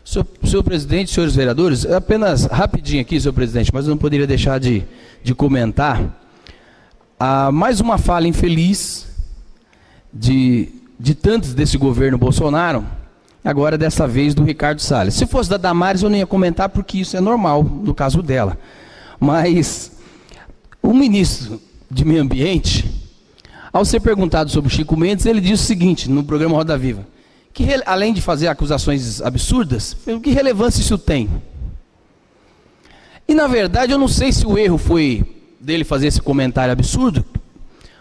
Senhor presidente, senhores vereadores, apenas rapidinho aqui, senhor presidente, mas eu não poderia deixar de comentar. Mais uma fala infeliz de tantos desse governo Bolsonaro, agora dessa vez do Ricardo Salles. Se fosse da Damares eu não ia comentar porque isso é normal no caso dela. Mas o ministro de Meio Ambiente, ao ser perguntado sobre o Chico Mendes, ele disse o seguinte no programa Roda Viva, que além de fazer acusações absurdas, que relevância isso tem? E na verdade eu não sei se o erro foi dele fazer esse comentário absurdo,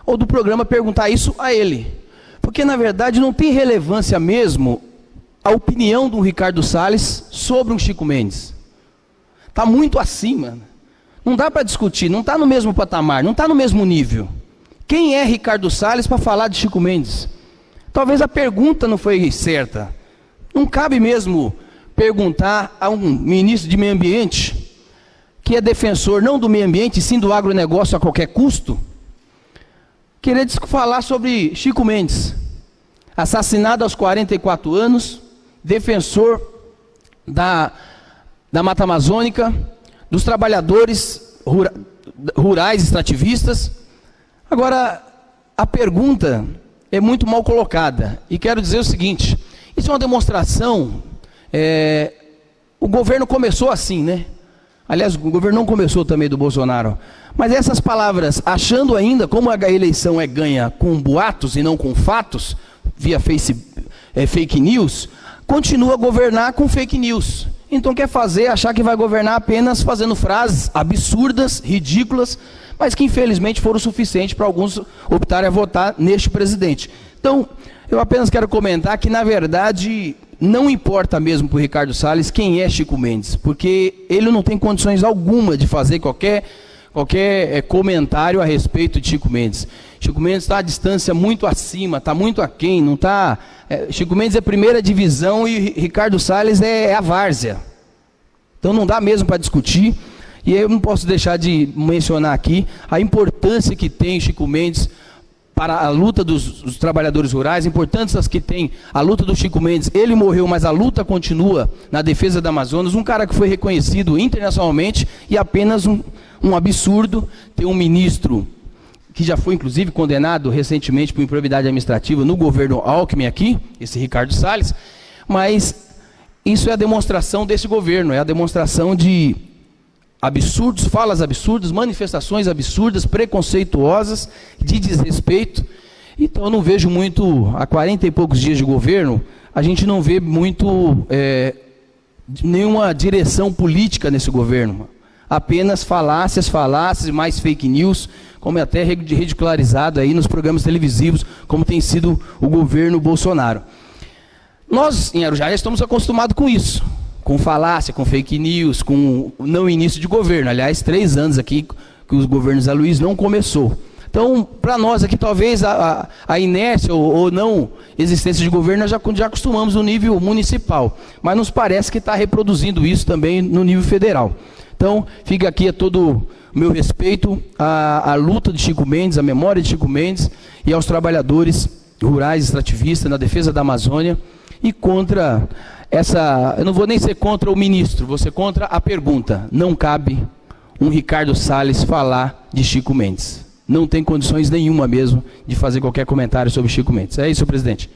ou do programa perguntar isso a ele. Porque na verdade não tem relevância mesmo a opinião do Ricardo Salles sobre um Chico Mendes. Está muito acima. Não dá para discutir, não está no mesmo patamar, não está no mesmo nível. Quem é Ricardo Salles para falar de Chico Mendes? Talvez a pergunta não foi certa. Não cabe mesmo perguntar a um ministro de meio ambiente, que é defensor não do meio ambiente, sim do agronegócio a qualquer custo, querer falar sobre Chico Mendes, assassinado aos 44 anos, defensor da Mata Amazônica, dos trabalhadores rurais, extrativistas. Agora, a pergunta é muito mal colocada, e quero dizer o seguinte, isso é uma demonstração, o governo começou assim, né? Aliás, o governo não começou também do Bolsonaro, mas essas palavras, achando ainda como a eleição é ganha com boatos e não com fatos, via fake news, continua a governar com fake news. Então quer achar que vai governar apenas fazendo frases absurdas, ridículas, mas que infelizmente foram suficientes para alguns optarem a votar neste presidente. Então, eu apenas quero comentar que na verdade não importa mesmo para o Ricardo Salles quem é Chico Mendes, porque ele não tem condições alguma de fazer qualquer comentário a respeito de Chico Mendes. Chico Mendes está a distância muito acima, está muito aquém, não está... Chico Mendes é primeira divisão e Ricardo Salles é a várzea. Então não dá mesmo para discutir, e eu não posso deixar de mencionar aqui a importância que tem Chico Mendes para a luta dos trabalhadores rurais, importantes que tem a luta do Chico Mendes. Ele morreu, mas a luta continua na defesa da Amazonas, um cara que foi reconhecido internacionalmente, e apenas um absurdo ter um ministro que já foi inclusive condenado recentemente por improbidade administrativa no governo Alckmin aqui, esse Ricardo Salles, mas isso é a demonstração desse governo, é a demonstração de absurdos, falas absurdas, manifestações absurdas, preconceituosas, de desrespeito. Então eu não vejo muito, há 40 e poucos dias de governo, a gente não vê muito nenhuma direção política nesse governo. Apenas falácias, mais fake news, como é até ridicularizado aí nos programas televisivos, como tem sido o governo Bolsonaro. Nós, em Arujá, já estamos acostumados com isso, com falácia, com fake news, com não início de governo. Aliás, 3 anos aqui que os governos Zé Luiz não começou. Então, para nós aqui, talvez a inércia ou não existência de governo, nós já acostumamos no nível municipal, mas nos parece que está reproduzindo isso também no nível federal. Então, fica aqui a todo o meu respeito à luta de Chico Mendes, à memória de Chico Mendes e aos trabalhadores rurais, extrativistas, na defesa da Amazônia e contra essa... Eu não vou nem ser contra o ministro, vou ser contra a pergunta. Não cabe um Ricardo Salles falar de Chico Mendes. Não tem condições nenhuma mesmo de fazer qualquer comentário sobre Chico Mendes. É isso, senhor presidente.